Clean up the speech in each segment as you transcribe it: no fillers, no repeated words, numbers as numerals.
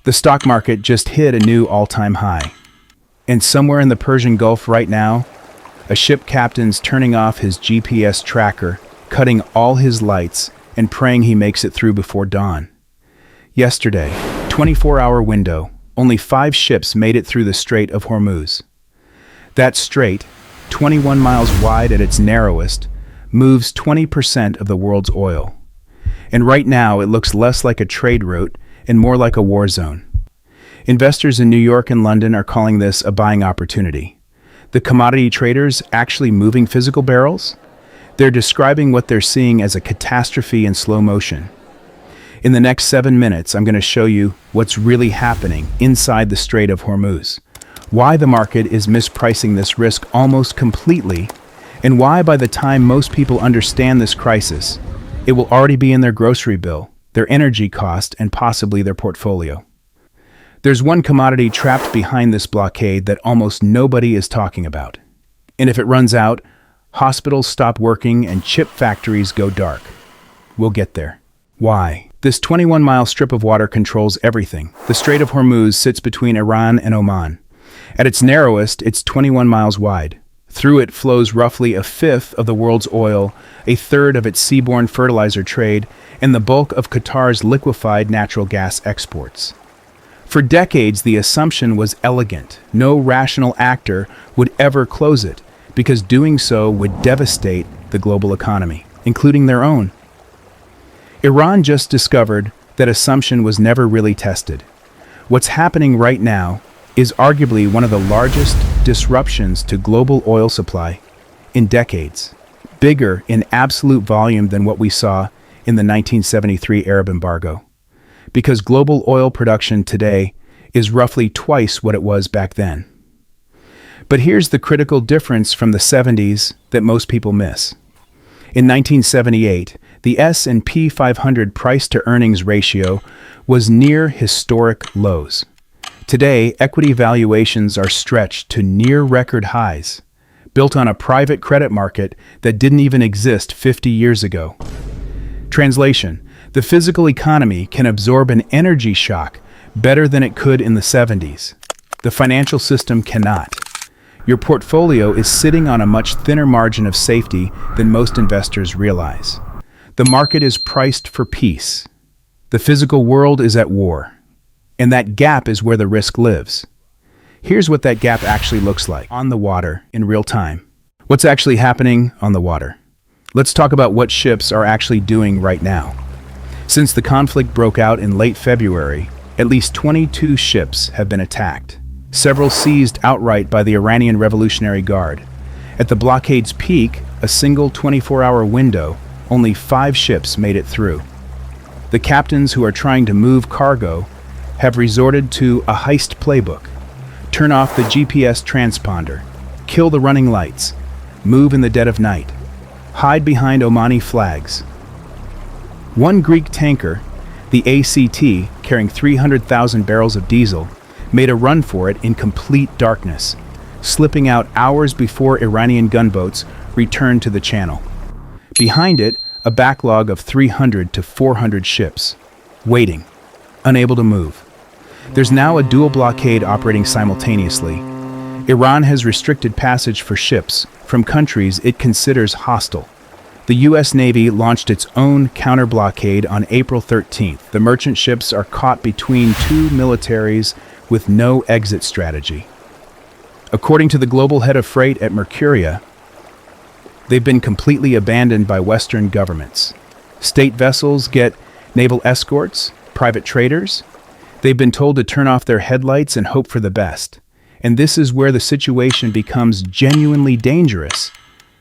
The stock market just hit a new all-time high. And somewhere in the Persian Gulf right now, a ship captain's turning off his GPS tracker, cutting all his lights, and praying he makes it through before dawn. Yesterday, 24-hour window, only 5 ships made it through the Strait of Hormuz. That strait, 21 miles wide at its narrowest, moves 20% of the world's oil. And right now it looks less like a trade route and more like a war zone. Investors in New York and London are calling this a buying opportunity. The commodity traders actually moving physical barrels? They're describing what they're seeing as a catastrophe in slow motion. In the next 7 minutes, I'm going to show you what's really happening inside the Strait of Hormuz, why the market is mispricing this risk almost completely, and why by the time most people understand this crisis, it will already be in their grocery bill, their energy cost, and possibly their portfolio. There's one commodity trapped behind this blockade that almost nobody is talking about. And if it runs out, hospitals stop working and chip factories go dark. We'll get there. Why? This 21-mile strip of water controls everything. The Strait of Hormuz sits between Iran and Oman. At its narrowest, it's 21 miles wide. Through it flows roughly a fifth of the world's oil, a third of its seaborne fertilizer trade, and the bulk of Qatar's liquefied natural gas exports. For decades, the assumption was elegant. No rational actor would ever close it, because doing so would devastate the global economy, including their own. Iran just discovered that assumption was never really tested. What's happening right now is arguably one of the largest disruptions to global oil supply in decades, bigger in absolute volume than what we saw in the 1973 Arab embargo, because global oil production today is roughly twice what it was back then. But here's the critical difference from the 70s that most people miss. In 1978, the S&P 500 price-to-earnings ratio was near historic lows. Today, equity valuations are stretched to near-record highs, built on a private credit market that didn't even exist 50 years ago. Translation: the physical economy can absorb an energy shock better than it could in the 70s. The financial system cannot. Your portfolio is sitting on a much thinner margin of safety than most investors realize. The market is priced for peace. The physical world is at war. And that gap is where the risk lives. Here's what that gap actually looks like on the water in real time. What's actually happening on the water? Let's talk about what ships are actually doing right now. Since the conflict broke out in late February, at least 22 ships have been attacked, several seized outright by the Iranian Revolutionary Guard. At the blockade's peak, a single 24-hour window, only 5 ships made it through. The captains who are trying to move cargo have resorted to a heist playbook. Turn off the GPS transponder, kill the running lights, move in the dead of night, hide behind Omani flags. One Greek tanker, the ACT, carrying 300,000 barrels of diesel, made a run for it in complete darkness, slipping out hours before Iranian gunboats returned to the channel. Behind it, a backlog of 300 to 400 ships, waiting, unable to move. There's now a dual blockade operating simultaneously. Iran has restricted passage for ships from countries it considers hostile. The U.S. Navy launched its own counter-blockade on April 13th. The merchant ships are caught between two militaries with no exit strategy. According to the global head of freight at Mercuria, they've been completely abandoned by Western governments. State vessels get naval escorts, private traders. They've been told to turn off their headlights and hope for the best. And this is where the situation becomes genuinely dangerous,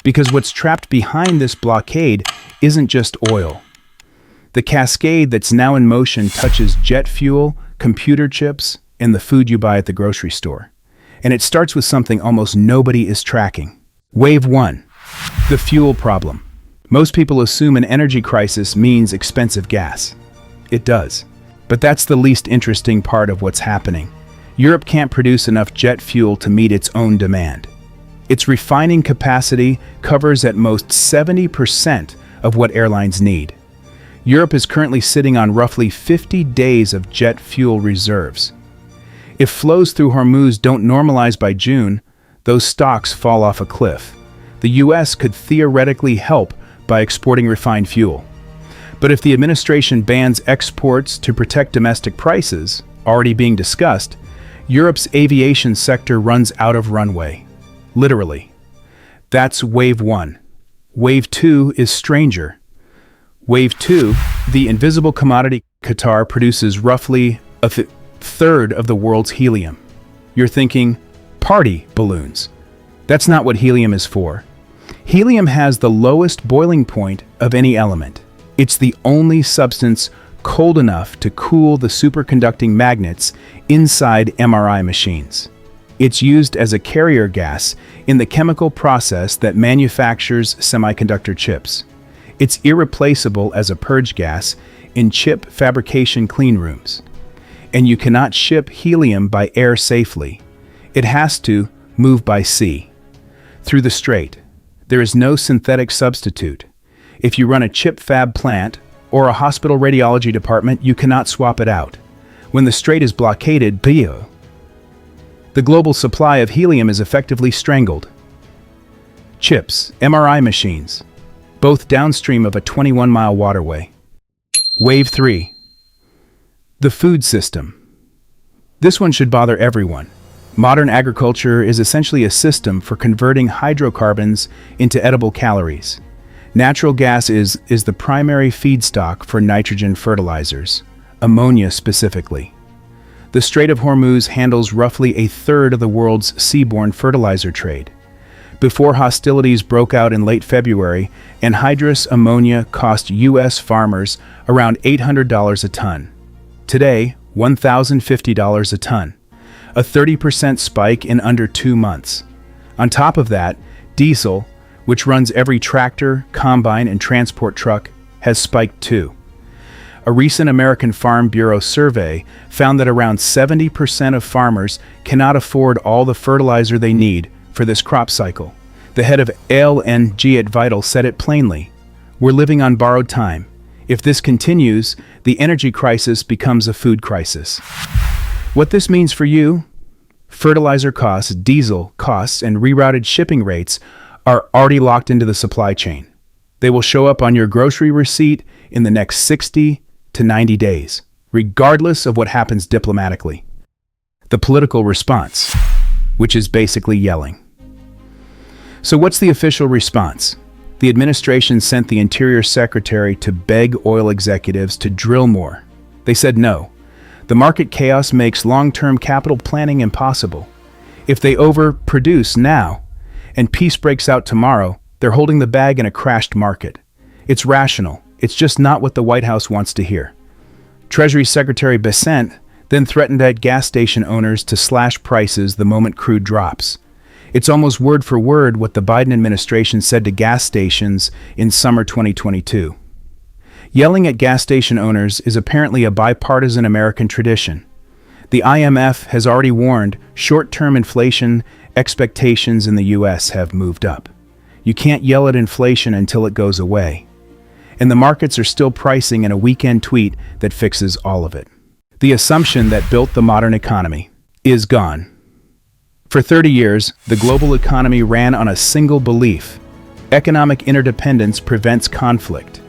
because what's trapped behind this blockade isn't just oil. The cascade that's now in motion touches jet fuel, computer chips, and the food you buy at the grocery store. And it starts with something almost nobody is tracking. Wave 1. The fuel problem. Most people assume an energy crisis means expensive gas. It does. But that's the least interesting part of what's happening. Europe can't produce enough jet fuel to meet its own demand. Its refining capacity covers at most 70% of what airlines need. Europe is currently sitting on roughly 50 days of jet fuel reserves. If flows through Hormuz don't normalize by June, those stocks fall off a cliff. The US could theoretically help by exporting refined fuel. But if the administration bans exports to protect domestic prices, already being discussed, Europe's aviation sector runs out of runway. Literally. That's wave 1. Wave 2 is stranger. Wave 2, the invisible commodity. Qatar produces roughly a third of the world's helium. You're thinking, party balloons. That's not what helium is for. Helium has the lowest boiling point of any element. It's the only substance cold enough to cool the superconducting magnets inside MRI machines. It's used as a carrier gas in the chemical process that manufactures semiconductor chips. It's irreplaceable as a purge gas in chip fabrication cleanrooms. And you cannot ship helium by air safely. It has to move by sea. Through the strait, there is no synthetic substitute. If you run a chip fab plant or a hospital radiology department, you cannot swap it out. When the strait is blockaded, the global supply of helium is effectively strangled. Chips, MRI machines, both downstream of a 21-mile waterway. Wave 3. The food system. This one should bother everyone. Modern agriculture is essentially a system for converting hydrocarbons into edible calories. Natural gas is the primary feedstock for nitrogen fertilizers, ammonia specifically. The Strait of Hormuz handles roughly a third of the world's seaborne fertilizer trade. Before hostilities broke out in late February, anhydrous ammonia cost U.S. farmers around $800 a ton. Today, $1,050 a ton, a 30% spike in under 2 months. On top of that, diesel, which runs every tractor, combine, and transport truck, has spiked too. A recent American Farm Bureau survey found that around 70% of farmers cannot afford all the fertilizer they need for this crop cycle. The head of LNG at Vital said it plainly: "We're living on borrowed time. If this continues, the energy crisis becomes a food crisis." What this means for you? Fertilizer costs, diesel costs, and rerouted shipping rates are already locked into the supply chain. They will show up on your grocery receipt in the next 60 to 90 days, regardless of what happens diplomatically. The political response, which is basically yelling. So what's the official response? The administration sent the Interior Secretary to beg oil executives to drill more. They said no. The market chaos makes long-term capital planning impossible. If they overproduce now, and peace breaks out tomorrow, they're holding the bag in a crashed market. It's rational. It's just not what the White House wants to hear. Treasury Secretary Bessent then threatened at gas station owners to slash prices the moment crude drops. It's almost word for word what the Biden administration said to gas stations in summer 2022. Yelling at gas station owners is apparently a bipartisan American tradition. The IMF has already warned short-term inflation expectations in the U.S. have moved up. You can't yell at inflation until it goes away. And the markets are still pricing in a weekend tweet that fixes all of it. The assumption that built the modern economy is gone. For 30 years, the global economy ran on a single belief: economic interdependence prevents conflict.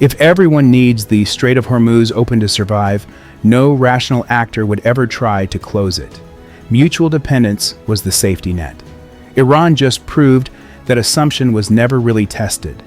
If everyone needs the Strait of Hormuz open to survive, no rational actor would ever try to close it. Mutual dependence was the safety net. Iran just proved that assumption was never really tested.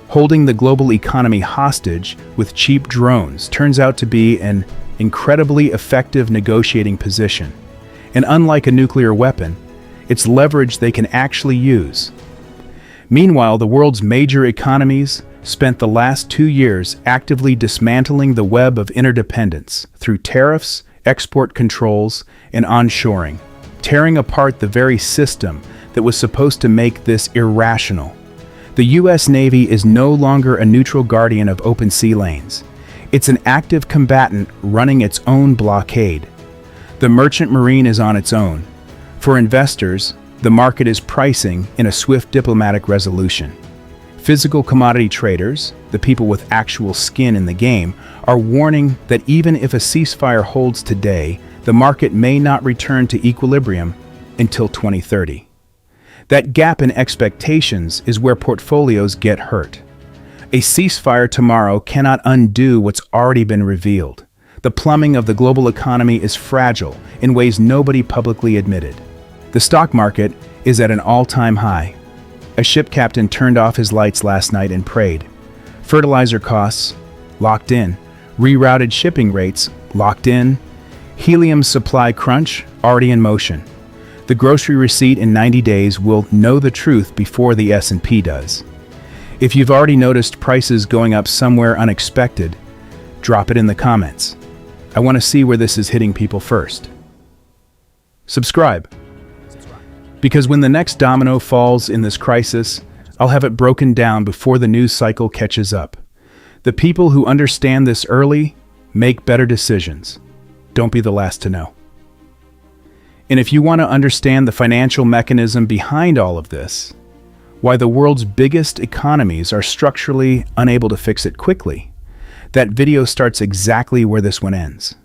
Holding the global economy hostage with cheap drones turns out to be an incredibly effective negotiating position. And unlike a nuclear weapon, it's leverage they can actually use. Meanwhile, the world's major economies spent the last 2 years actively dismantling the web of interdependence through tariffs, export controls, and onshoring, tearing apart the very system that was supposed to make this irrational. The U.S. Navy is no longer a neutral guardian of open sea lanes. It's an active combatant running its own blockade. The merchant marine is on its own. For investors, the market is pricing in a swift diplomatic resolution. Physical commodity traders, the people with actual skin in the game, are warning that even if a ceasefire holds today, the market may not return to equilibrium until 2030. That gap in expectations is where portfolios get hurt. A ceasefire tomorrow cannot undo what's already been revealed. The plumbing of the global economy is fragile in ways nobody publicly admitted. The stock market is at an all-time high. A ship captain turned off his lights last night and prayed. Fertilizer costs, locked in. Rerouted shipping rates, locked in. Helium supply crunch, already in motion. The grocery receipt in 90 days will know the truth before the S&P does. If you've already noticed prices going up somewhere unexpected, drop it in the comments. I want to see where this is hitting people first. Subscribe. Because when the next domino falls in this crisis, I'll have it broken down before the news cycle catches up. The people who understand this early make better decisions. Don't be the last to know. And if you want to understand the financial mechanism behind all of this, why the world's biggest economies are structurally unable to fix it quickly, that video starts exactly where this one ends.